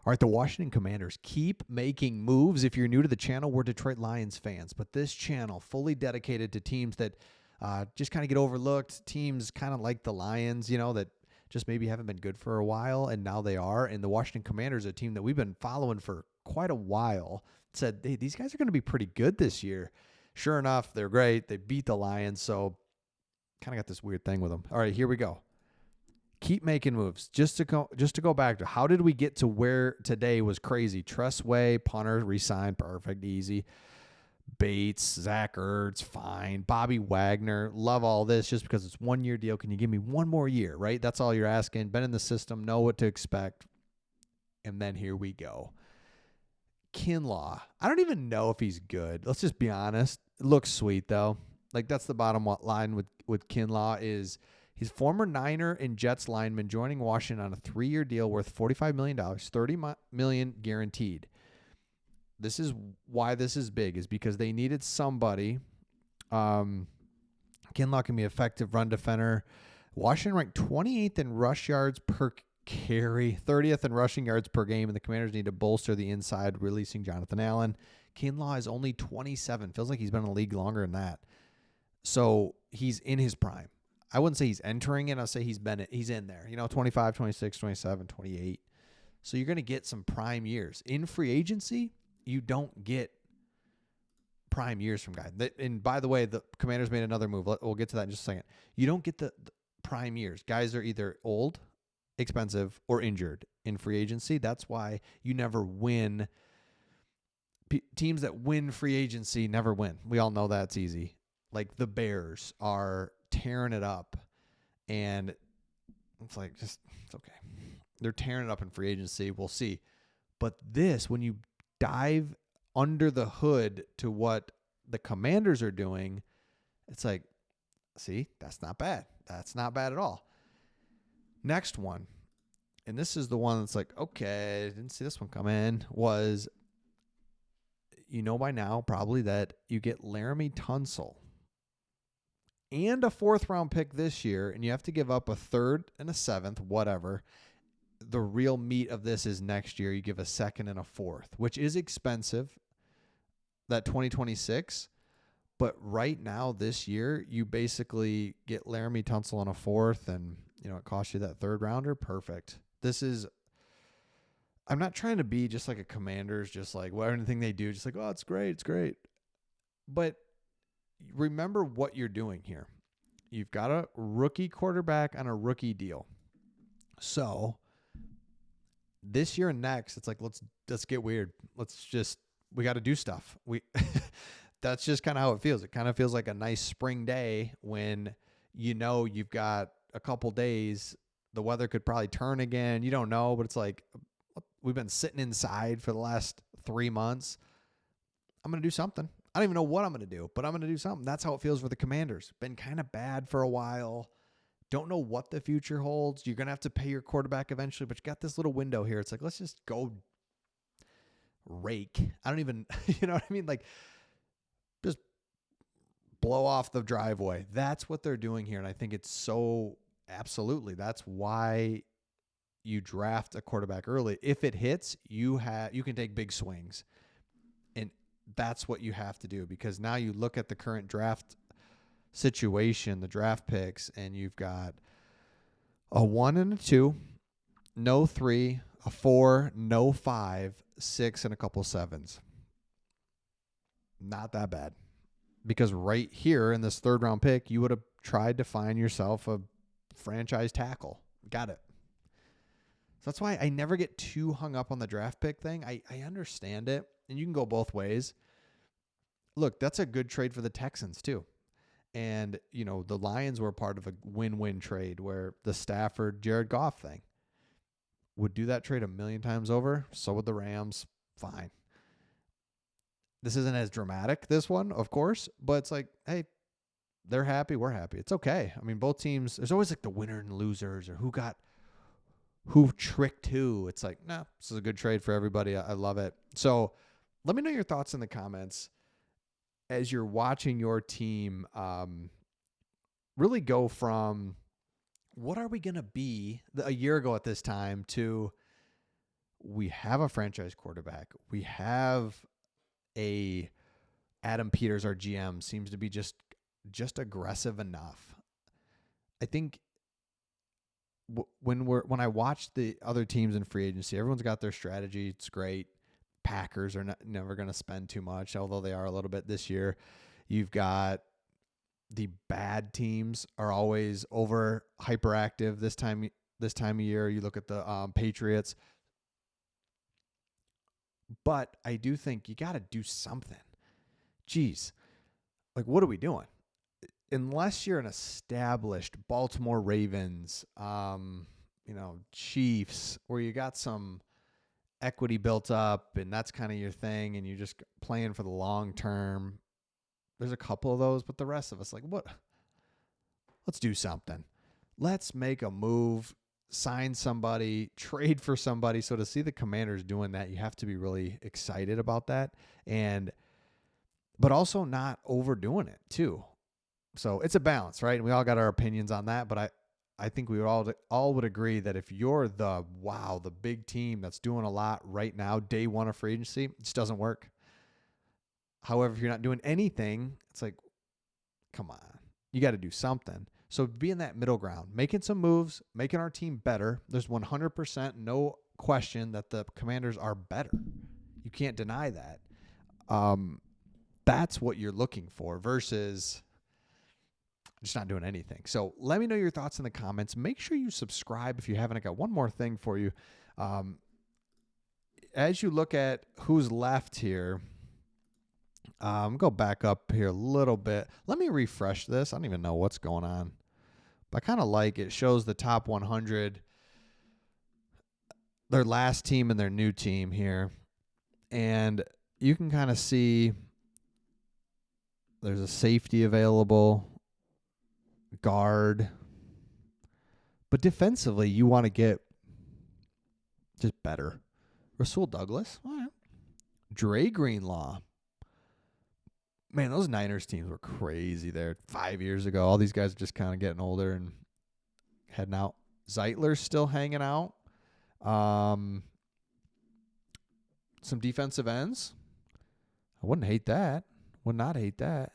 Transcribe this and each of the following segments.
All right, the Washington Commanders keep making moves. If you're new to the channel, we're Detroit Lions fans, but this channel fully dedicated to teams that just kind of get overlooked, teams kind of like the Lions, that just maybe haven't been good for a while, and now they are. And the Washington Commanders, a team that we've been following for quite a while, said, hey, these guys are going to be pretty good this year. Sure enough, they're great. They beat the Lions, so kind of got this weird thing with them. All right, here we go. Keep making moves. Just to go back to how did we get to where today was crazy? Tressway, punter, re-signed, perfect, easy. Bates, Zach Ertz, fine. Bobby Wagner, love all this just because it's 1 year deal. Can you give me one more year, right? That's all you're asking. Been in the system, know what to expect. And then here we go. Kinlaw. I don't even know if he's good. Let's just be honest. It looks sweet, though. Like, that's the bottom line with Kinlaw is he's former Niner and Jets lineman joining Washington on a 3-year deal worth $45 million, $30 million guaranteed. This is why this is big, is because they needed somebody. Kinlaw can be an effective run defender. Washington ranked 28th in rush yards per carry, 30th in rushing yards per game, and the Commanders need to bolster the inside, releasing Jonathan Allen. Kinlaw is only 27. Feels like he's been in the league longer than that. So he's in his prime. I wouldn't say he's entering it. I'll say he's in there. 25, 26, 27, 28. So you're going to get some prime years. In free agency, you don't get prime years from guys. And by the way, the Commanders made another move. We'll get to that in just a second. You don't get the prime years. Guys are either old, expensive, or injured in free agency. That's why you never win. Teams that win free agency never win. We all know that's easy. Like the Bears are tearing it up, and it's like, it's okay. They're tearing it up in free agency. We'll see. But this, when you dive under the hood to what the Commanders are doing, it's like, see, that's not bad. That's not bad at all. Next one, and this is the one that's like, okay, didn't see this one come in, was, by now probably that you get Laremy Tunsil and a 4th-round pick this year, and you have to give up a 3rd and a 7th, whatever. The real meat of this is next year. You give a 2nd and a 4th, which is expensive, that 2026. But right now, this year, you basically get Laremy Tunsil on a 4th, and it costs you that 3rd rounder. Perfect. I'm not trying to be just like a Commanders, just like anything they do, just like, oh, it's great, it's great. But remember what you're doing here. You've got a rookie quarterback on a rookie deal. So this year and next, it's like, let's get weird. We got to do stuff. That's just kind of how it feels. It kind of feels like a nice spring day when you've got a couple days. The weather could probably turn again. You don't know, but it's like we've been sitting inside for the last 3 months. I'm going to do something. I don't even know what I'm going to do, but I'm going to do something. That's how it feels for the Commanders. Been kind of bad for a while. Don't know what the future holds. You're going to have to pay your quarterback eventually, but you got this little window here. It's like, let's just go rake. I don't even, you know what I mean? Like, just blow off the driveway. That's what they're doing here. And I think it's so absolutely. That's why you draft a quarterback early. If it hits, you can take big swings. And that's what you have to do, because now you look at the current draft situation, the draft picks, and you've got a 1 and a 2, no 3, a 4, no 5, 6, and a couple 7s. Not that bad. Because right here in this 3rd round pick, you would have tried to find yourself a franchise tackle. Got it. So that's why I never get too hung up on the draft pick thing. I understand it, and you can go both ways. Look, that's a good trade for the Texans too. And, the Lions were part of a win-win trade where the Stafford, Jared Goff thing would do that trade a million times over. So would the Rams. Fine. This isn't as dramatic, this one, of course, but it's like, hey, they're happy, we're happy. It's okay. I mean, both teams, there's always like the winner and losers, or who tricked who. It's like, nah, this is a good trade for everybody. I love it. So let me know your thoughts in the comments as you're watching your team really go from what are we going to be a year ago at this time to we have a franchise quarterback. We have a Adam Peters, our GM, seems to be just aggressive enough. I think when I watch the other teams in free agency, everyone's got their strategy. It's great. Packers are never going to spend too much, although they are a little bit this year. You've got the bad teams are always over hyperactive this time of year. You look at the Patriots. But I do think you got to do something. Jeez. Like, what are we doing? Unless you're an established Baltimore Ravens, Chiefs, where you got some equity built up and that's kind of your thing and you're just playing for the long term. There's a couple of those, but the rest of us, like, what? Let's do something. Let's make a move, sign somebody, trade for somebody. So to see the Commanders doing that, you have to be really excited about that. But also not overdoing it too. So it's a balance, right? And we all got our opinions on that, but I think we all would agree that if you're the big team that's doing a lot right now, day one of free agency, it just doesn't work. However, if you're not doing anything, it's like, come on, you got to do something. So be in that middle ground, making some moves, making our team better. There's 100% no question that the Commanders are better. You can't deny that. That's what you're looking for versus just not doing anything. So let me know your thoughts in the comments. Make sure you subscribe if you haven't. I got one more thing for you. As you look at who's left here, go back up here a little bit. Let me refresh this. I don't even know what's going on. But I kind of like it. Shows the top 100, their last team and their new team here. And you can kind of see there's a safety available, guard. But defensively, you want to get just better. Rasul Douglas. All right. Dre Greenlaw. Man, those Niners teams were crazy there 5 years ago. All these guys are just kind of getting older and heading out. Zeitler's still hanging out. Some defensive ends. I wouldn't hate that. Would not hate that.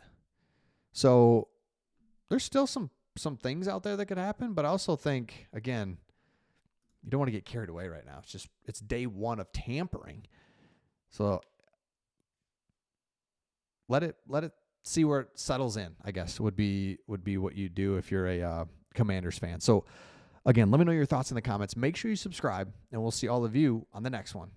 So there's still some things out there that could happen, but I also think, again, you don't want to get carried away right now. It's day one of tampering. So let it see where it settles in, I guess, would be what you do if you're a Commanders fan. So again, let me know your thoughts in the comments. Make sure you subscribe, and we'll see all of you on the next one.